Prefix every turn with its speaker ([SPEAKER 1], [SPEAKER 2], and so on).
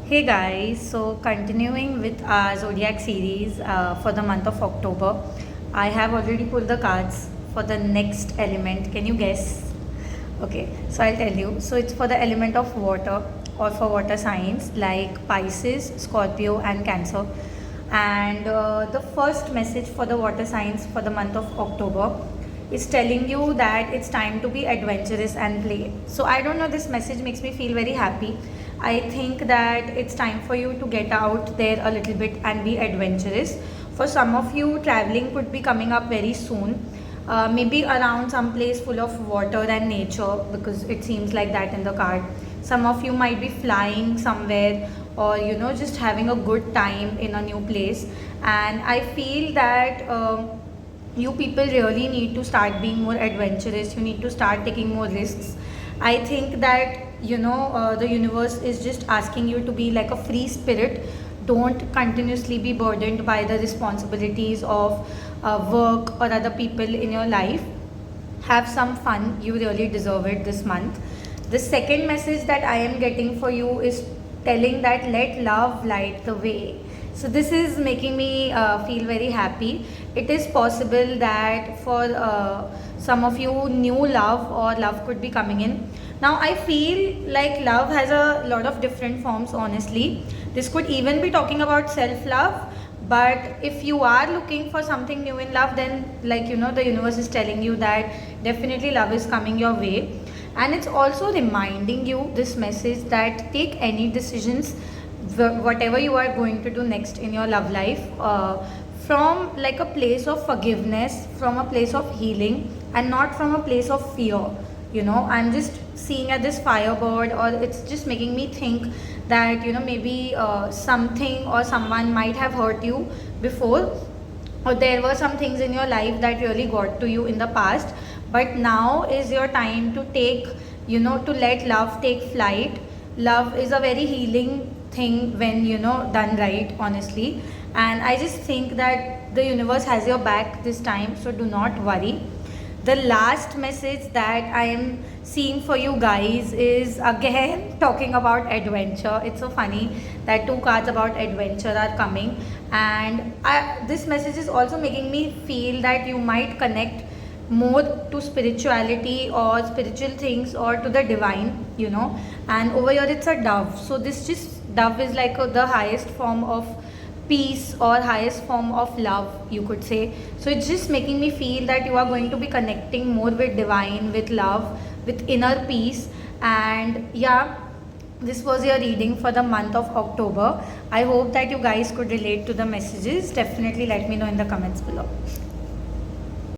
[SPEAKER 1] Hey guys, so continuing with our zodiac series for the month of October, I have already pulled the cards for the next element. Can you guess? Okay, so I'll tell you. So it's for the element of water or for water signs like Pisces, Scorpio, and Cancer. And the first message for the water signs for the month of October is telling you that it's time to be adventurous and play. So I don't know, this message makes me feel very happy. I think that it's time for you to get out there a little bit and be adventurous. For some of you, traveling could be coming up very soon. Maybe around some place full of water and nature, because it seems like that in the card. Some of you might be flying somewhere, or just having a good time in a new place. And I feel that you people really need to start being more adventurous. You need to start taking more risks. I think that the universe is just asking you to be like a free spirit. Don't continuously be burdened by the responsibilities of work or other people in your life. Have some fun. You really deserve it this month. The second message that I am getting for you is telling that let love light the way. So this is making me feel very happy. It is possible that for some of you, new love or love could be coming in. Now I feel like love has a lot of different forms, honestly. This could even be talking about self-love. But if you are looking for something new in love, then the universe is telling you that definitely love is coming your way. And it's also reminding you, this message, that take any decisions, whatever you are going to do next in your love life, from like a place of forgiveness, from a place of healing, and not from a place of fear. I'm just seeing at this firebird, or it's just making me think that maybe something or someone might have hurt you before, or there were some things in your life that really got to you in the past. But now is your time to take, to let love take flight. Love is a very healing thing when done right, honestly. And I just think that the universe has your back this time, so do not worry. The last message that I am seeing for you guys is again talking about adventure. It's so funny that two cards about adventure are coming, and this message is also making me feel that you might connect more to spirituality or spiritual things or to the divine. And over here it's a dove. So this just dove is like the highest form of peace or highest form of love, you could say. So it's just making me feel that you are going to be connecting more with divine, with love, with inner peace. And yeah, this was your reading for the month of October. I hope that you guys could relate to the messages. Definitely let me know in the comments below.